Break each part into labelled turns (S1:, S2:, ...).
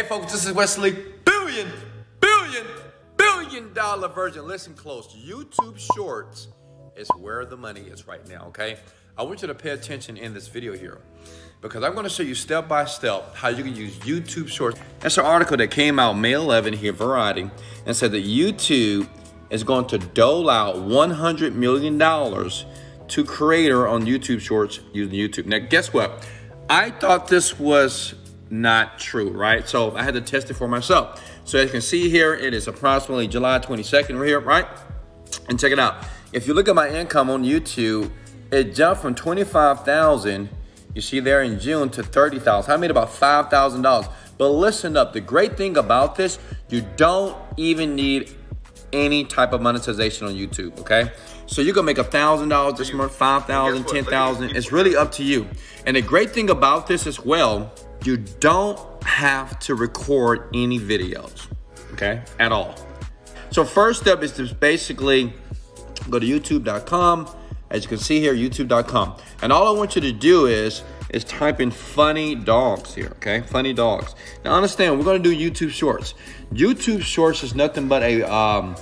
S1: folks, this is Wesley billion dollar Virgin. Listen close. YouTube Shorts is where the money is right now, okay? I want you to pay attention in this video here because I'm going to show you step by step how you can use YouTube Shorts. That's an article that came out May 11 here, Variety, and said that YouTube is going to dole out $100 million to creator on YouTube Shorts using YouTube. Now, guess what? I thought this was not true, right? So I had to test it for myself. So as you can see here, it is approximately July 22nd right here, right? And check it out. If you look at my income on YouTube, it jumped from 25,000, you see there in June, to 30,000. I made about $5,000. But listen up, the great thing about this, you don't even need any type of monetization on YouTube, okay? So you're gonna make $1,000 this month, 5,000, 10,000. It's really up to you. And the great thing about this as well, you don't have to record any videos, okay, at all. So first step is to basically go to youtube.com. As you can see here, youtube.com. And all I want you to do is type in funny dogs here, okay? Funny dogs. Now understand, we're gonna do YouTube Shorts. YouTube Shorts is nothing but an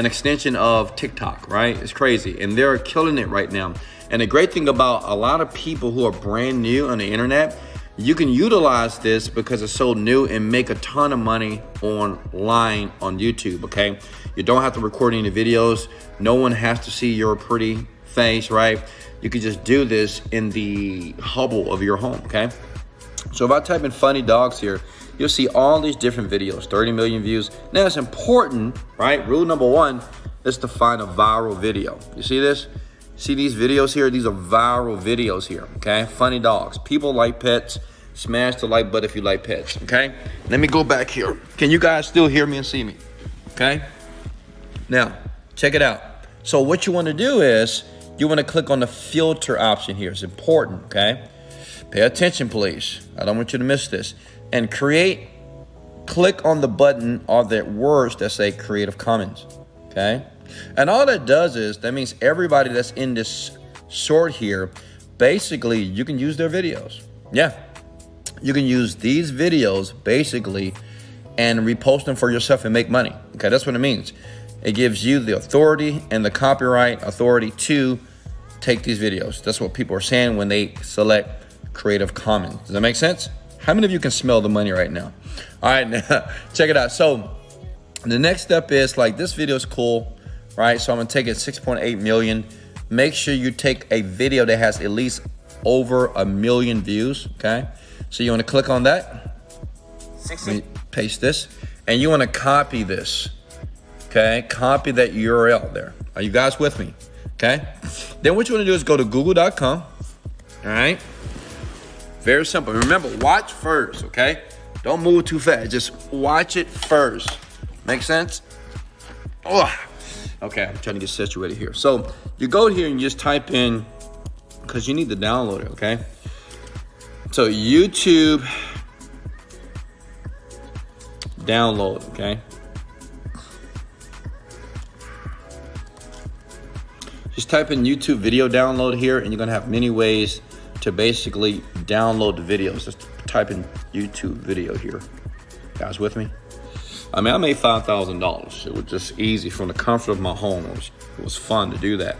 S1: extension of TikTok, right? It's crazy, and they're killing it right now. And the great thing about a lot of people who are brand new on the internet, you can utilize this because it's so new and make a ton of money online on YouTube, okay? You don't have to record any videos. No one has to see your pretty face, right? You can just do this in the hubble of your home, okay? So if I type in funny dogs here, you'll see all these different videos, 30 million views. Now it's important, right? Rule number one is to find a viral video. You see this? See these videos here? These are viral videos here, okay? Funny dogs. People like pets. Smash the like button if you like pets, okay? Let me go back here. Can you guys still hear me and see me, okay? Now, check it out. So what you want to do is you want to click on the filter option here. It's important, okay? Pay attention, please. I don't want you to miss this. And click on the button or the words that say Creative Commons, okay? And all that does is, that means everybody that's in this short here, basically you can use their videos. Yeah, you can use these videos basically and repost them for yourself and make money, okay? That's what it means. It gives you the authority and the copyright authority to take these videos. That's what people are saying when they select Creative Commons. Does that make sense? How many of you can smell the money right now? All right, now, check it out. So the next step is, like, this video is cool, right? So I'm gonna take it 6.8 million. Make sure you take a video that has at least over 1 million views, okay? So you wanna click on that, paste this, and you wanna copy this, okay? Copy that URL there. Are you guys with me, okay? Then what you wanna do is go to google.com, all right? Very simple. Remember, watch first, okay? Don't move too fast. Just watch it first. Make sense? Oh, okay, I'm trying to get situated here. So you go here and just type in, because you need to download it, okay? So YouTube download, okay? Just type in YouTube video download here, and you're gonna have many ways to basically download the videos. Just type in YouTube video here. Guys with me? I mean, I made $5,000. It was just easy from the comfort of my home. It was fun to do that.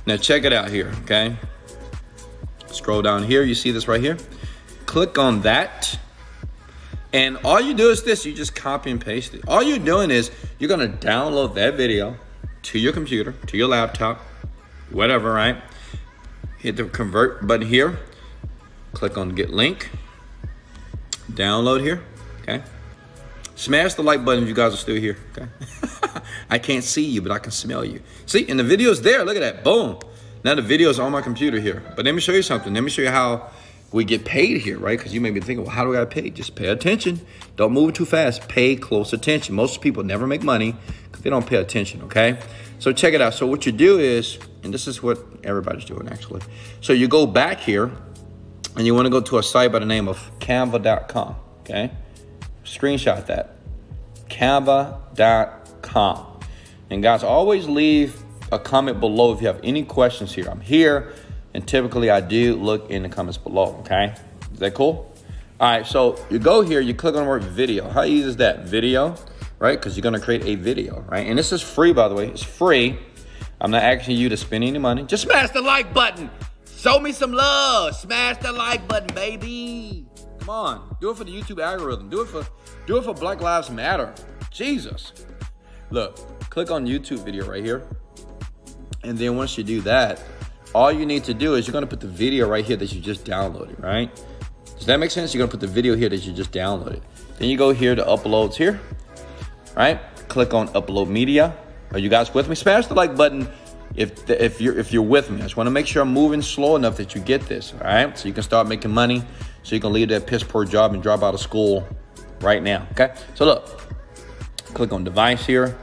S1: Now check it out here, okay? Scroll down here, you see this right here? Click on that. And all you do is this, you just copy and paste it. All you're doing is you're gonna download that video to your computer, to your laptop, whatever, right? Hit the convert button here. Click on get link. Download here, okay? Smash the like button if you guys are still here, okay? I can't see you, but I can smell you. See, and the video's there, look at that, boom. Now the video's on my computer here. But let me show you something. Let me show you how we get paid here, right? Because you may be thinking, well, how do I get paid? Just pay attention. Don't move too fast. Pay close attention. Most people never make money because they don't pay attention, okay? So check it out. So what you do is, and this is what everybody's doing actually. So you go back here and you want to go to a site by the name of canva.com, okay? Screenshot that, canva.com. And guys, always leave a comment below if you have any questions here. I'm here, and typically I do look in the comments below, okay? Is that cool? All right, so you go here, you click on the word video. How easy is that? Video, right? Because you're gonna create a video, right? And this is free, by the way. It's free. I'm not asking you to spend any money. Just smash the like button. Show me some love. Smash the like button, baby. Come on, do it for the YouTube algorithm. Do it for Black Lives Matter. Jesus. Look, click on YouTube video right here. And then once you do that, all you need to do is you're gonna put the video right here that you just downloaded, right? Does that make sense? You're gonna put the video here that you just downloaded. Then you go here to uploads here, right? Click on upload media. Are you guys with me? Smash the like button if you're with me. I just wanna make sure I'm moving slow enough that you get this, all right? So you can start making money, so you can leave that piss poor job and drop out of school right now, okay? So look, click on device here.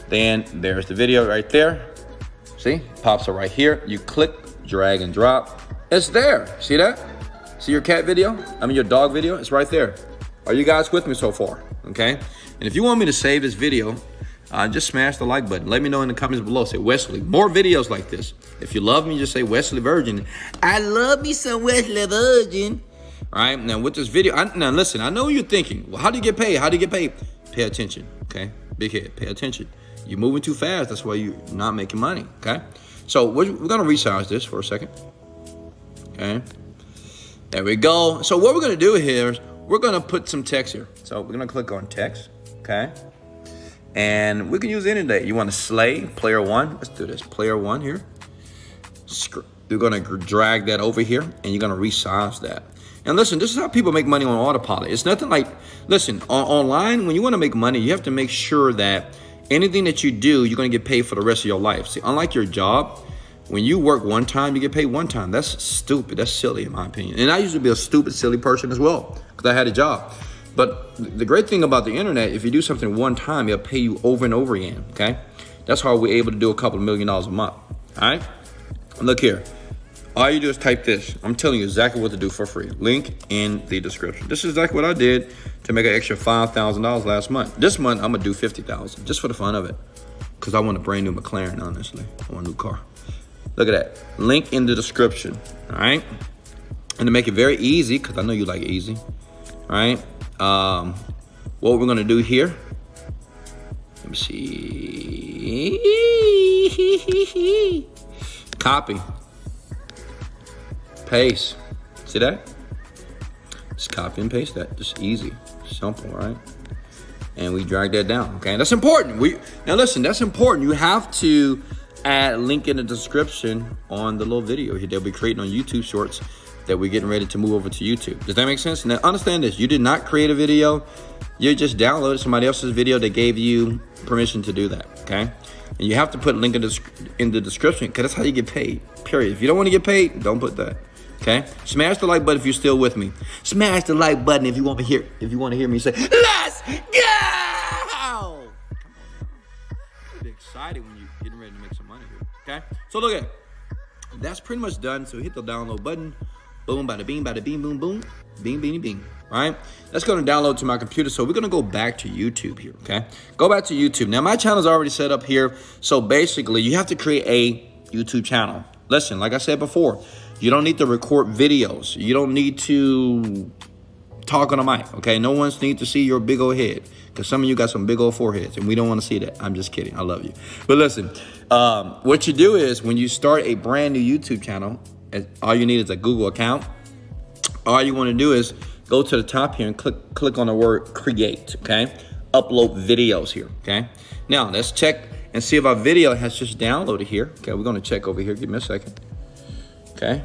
S1: Then there's the video right there. See, pops up right here. You click, drag and drop. It's there, see that? See your cat video? I mean your dog video, it's right there. Are you guys with me so far, okay? And if you want me to save this video, just smash the like button. Let me know in the comments below. Say, Wesley, more videos like this. If you love me, just say Wesley Virgin. I love me some Wesley Virgin. All right, now with this video, now listen, I know you're thinking, well, how do you get paid? How do you get paid? Pay attention, okay? Big head, pay attention. You're moving too fast. That's why you're not making money, okay? So we're going to resize this for a second, okay? There we go. So what we're going to do here is we're going to put some text here. So we're going to click on text, okay? And we can use any day. You want to slay, player one. Let's do this, player one here. You're going to drag that over here, and you're going to resize that. And listen, this is how people make money on autopilot. It's nothing like, listen, online, when you want to make money, you have to make sure that anything that you do, you're going to get paid for the rest of your life. See, unlike your job, when you work one time, you get paid one time. That's stupid. That's silly, in my opinion. And I used to be a stupid, silly person as well because I had a job. But the great thing about the internet, if you do something one time, it'll pay you over and over again, okay? That's how we're able to do a couple of $1 million a month, all right? Look here. All you do is type this. I'm telling you exactly what to do for free. Link in the description. This is exactly what I did to make an extra $5,000 last month. This month, I'm going to do $50,000 just for the fun of it because I want a brand new McLaren, honestly. I want a new car. Look at that. Link in the description, all right? And to make it very easy, because I know you like easy, all right? What we're going to do here, let me see. Copy. Paste. See that? Just copy and paste that. Just easy. Simple, right? And we drag that down, okay? That's important. Now listen, that's important. You have to add a link in the description on the little video here that we're creating on YouTube Shorts that we're getting ready to move over to YouTube. Does that make sense? Now understand this. You did not create a video. You just downloaded somebody else's video that gave you permission to do that, okay? And you have to put a link in the description because that's how you get paid, period. If you don't want to get paid, don't put that. Okay, smash the like button if you're still with me. Smash the like button if you want to hear me say, "Let's go!" Get excited when you're getting ready to make some money here. Okay, so look at it. That's pretty much done. So hit the download button. Boom, bada bing, bada bing, boom, boom, bing, beanie, bing. All right, that's going to download to my computer. So we're going to go back to YouTube here. Okay, go back to YouTube. Now my channel is already set up here. So basically, you have to create a YouTube channel. Listen, like I said before. You don't need to record videos. You don't need to talk on a mic, okay? No one's need to see your big old head because some of you got some big old foreheads and we don't want to see that. I'm just kidding. I love you. But listen, what you do is when you start a brand new YouTube channel, all you need is a Google account. All you want to do is go to the top here and click on the word create, okay? Upload videos here, okay? Now, let's check and see if our video has just downloaded here. Okay, we're going to check over here. Give me a second. Okay,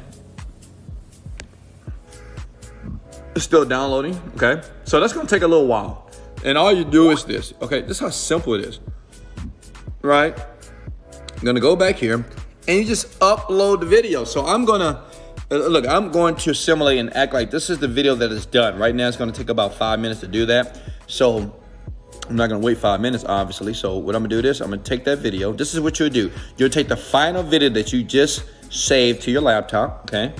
S1: it's still downloading. Okay, so that's gonna take a little while, and all you do is this. Okay, this is how simple it is, right? I'm gonna go back here, and you just upload the video. So I'm gonna look. I'm going to simulate and act like this is the video that is done. Right now, it's gonna take about 5 minutes to do that. So I'm not gonna wait 5 minutes, obviously. So what I'm gonna do is I'm gonna take that video. This is what you'll do. You'll take the final video that you just saved to your laptop, okay?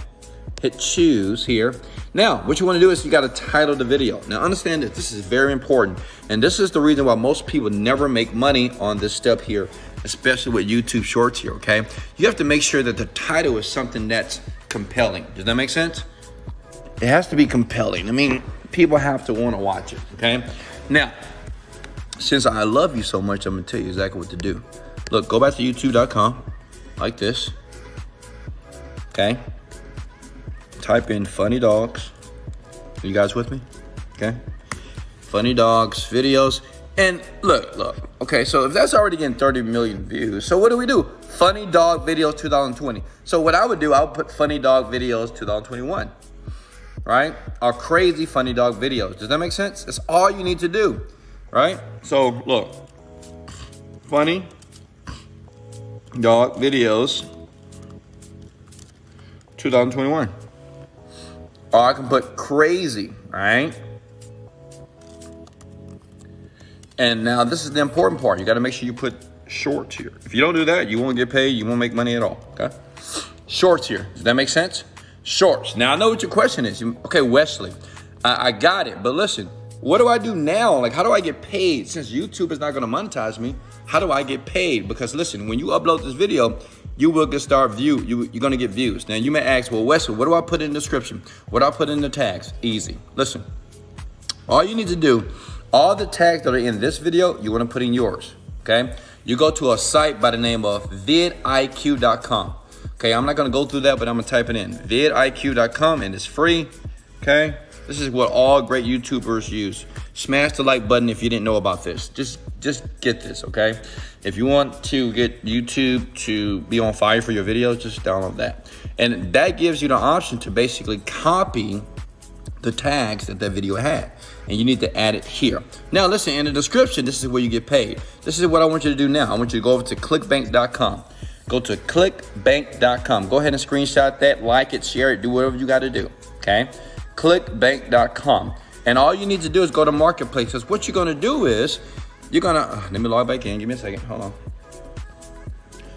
S1: Hit choose here. Now, what you want to do is you got to title the video. Now, understand that this is very important. And this is the reason why most people never make money on this step here, especially with YouTube Shorts here, okay? You have to make sure that the title is something that's compelling. Does that make sense? It has to be compelling. I mean, people have to want to watch it, okay? Now, since I love you so much, I'm gonna tell you exactly what to do. Look, go back to youtube.com like this, okay? Type in funny dogs. Are you guys with me? Okay. Funny dogs videos. And look. Okay, so if that's already getting 30 million views, so what do? Funny dog videos 2020. So what I would do, I would put funny dog videos 2021, right? Or crazy funny dog videos. Does that make sense? That's all you need to do, right? So look, funny dog videos 2021. Or I can put crazy, right? And now this is the important part. You got to make sure you put shorts here. If you don't do that, you won't get paid. You won't make money at all, okay? Shorts here. Does that make sense? Shorts. Now, I know what your question is. Okay, Wesley, I got it. But listen, what do I do now? Like, how do I get paid? Since YouTube is not going to monetize me, how do I get paid? Because listen, when you upload this video, you will get you're going to get views. Now, you may ask, well, Wesley, what do I put in the description? What do I put in the tags? Easy. Listen, all you need to do, all the tags that are in this video, you want to put in yours, okay? You go to a site by the name of vidiq.com. Okay, I'm not going to go through that, but I'm going to type it in. vidiq.com, and it's free, okay? This is what all great YouTubers use. Smash the like button if you didn't know about this. Just get this, okay? If you want to get YouTube to be on fire for your videos, just download that. And that gives you the option to basically copy the tags that video had. And you need to add it here. Now, listen, in the description, this is where you get paid. This is what I want you to do now. I want you to go over to clickbank.com. Go to clickbank.com. Go ahead and screenshot that, like it, share it, do whatever you got to do, okay? Clickbank.com. And all you need to do is go to Marketplace. Because what you're going to do is, you're going to, let me log back in. Give me a second. Hold on.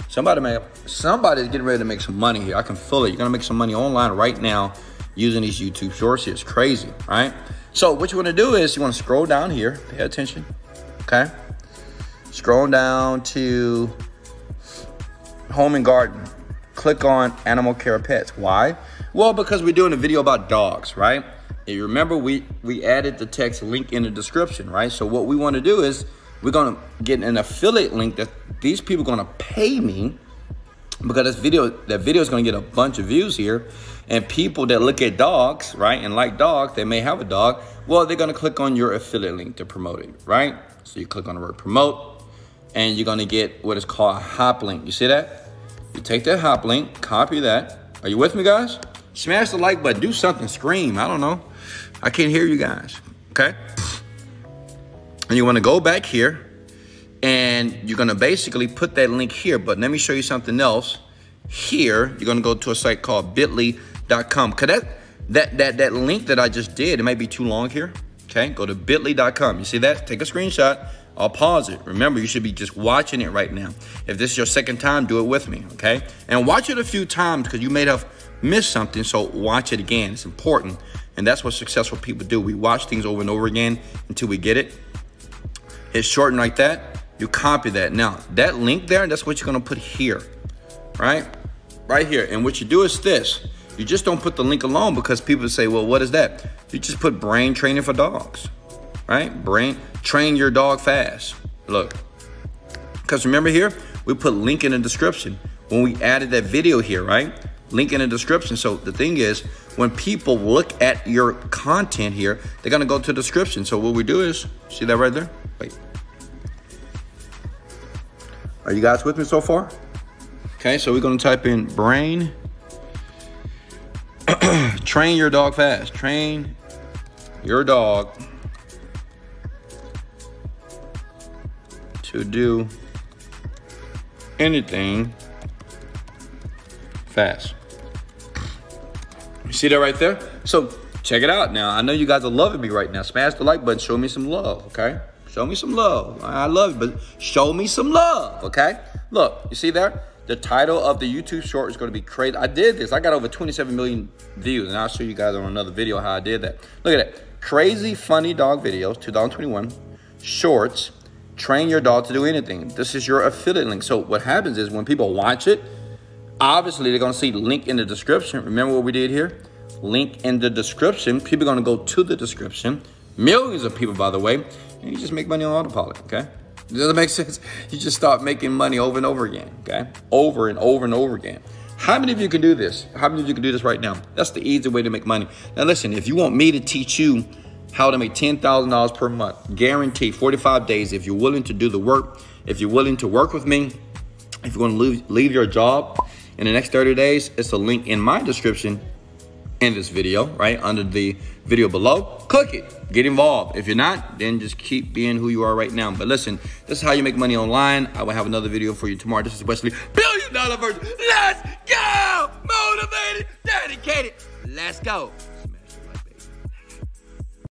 S1: Somebody's getting ready to make some money here. I can feel it. You're going to make some money online right now using these YouTube shorts here. It's crazy, right? So what you want to do is you want to scroll down here. Pay attention, okay? Scroll down to Home and Garden. Click on Animal Care Pets. Why? Well, because we're doing a video about dogs, right? And you remember we added the text link in the description, right? So what we want to do is we're going to get an affiliate link that these people are going to pay me, because that video is going to get a bunch of views here. And people that look at dogs, right, and like dogs, they may have a dog. Well, they're going to click on your affiliate link to promote it, right? So you click on the word promote, and you're going to get what is called a hop link. You see that? You take that hop link, copy that. Are you with me, guys? Smash the like button. Do something. Scream. I don't know. I can't hear you guys. Okay? And you want to go back here, and you're going to basically put that link here. But let me show you something else. Here, you're going to go to a site called bit.ly.com. Because that link that I just did, it might be too long here. Okay? Go to bit.ly.com. You see that? Take a screenshot. I'll pause it. Remember, you should be just watching it right now. If this is your second time, do it with me, okay? And watch it a few times because you may have missed something, so watch it again. It's important, and that's what successful people do. We watch things over and over again until we get it. Hit shorten like that. You copy that. Now, that link there, that's what you're going to put here, right? Right here. And what you do is this. You just don't put the link alone because people say, well, what is that? You just put brain training for dogs. Right? Train your dog fast. Look, because remember here, we put link in the description when we added that video here, right? Link in the description. So the thing is, when people look at your content here, they're going to go to the description. So what we do is, see that right there? Wait. Are you guys with me so far? Okay, so we're going to type in brain. Train your dog fast. Train your dog to do anything fast. You see that right there? So check it out now. I know you guys are loving me right now. Smash the like button. Show me some love, okay? Show me some love. I love it, but show me some love, okay? Look, you see there? The title of the YouTube short is going to be crazy. I did this. I got over 27 million views, and I'll show you guys on another video how I did that. Look at that. Crazy funny dog videos, 2021. Shorts. Train your dog to do anything. This is your affiliate link. So what happens is when people watch it, obviously they're going to see the link in the description. Remember what we did here? Link in the description. People are going to go to the description. Millions of people, by the way. And you just make money on autopilot, okay? Does that make sense? You just start making money over and over again, okay? Over and over and over again. How many of you can do this? How many of you can do this right now? That's the easy way to make money. Now listen, if you want me to teach you how to make $10,000 per month, guaranteed 45 days, if you're willing to do the work, if you're willing to work with me, if you're going to leave your job in the next 30 days, it's a link in my description in this video, right? Under the video below. Click it. Get involved. If you're not, then just keep being who you are right now. But listen, this is how you make money online. I will have another video for you tomorrow. This is Wesley, $1 billion Virgin. Let's go! Motivated, dedicated. Let's go.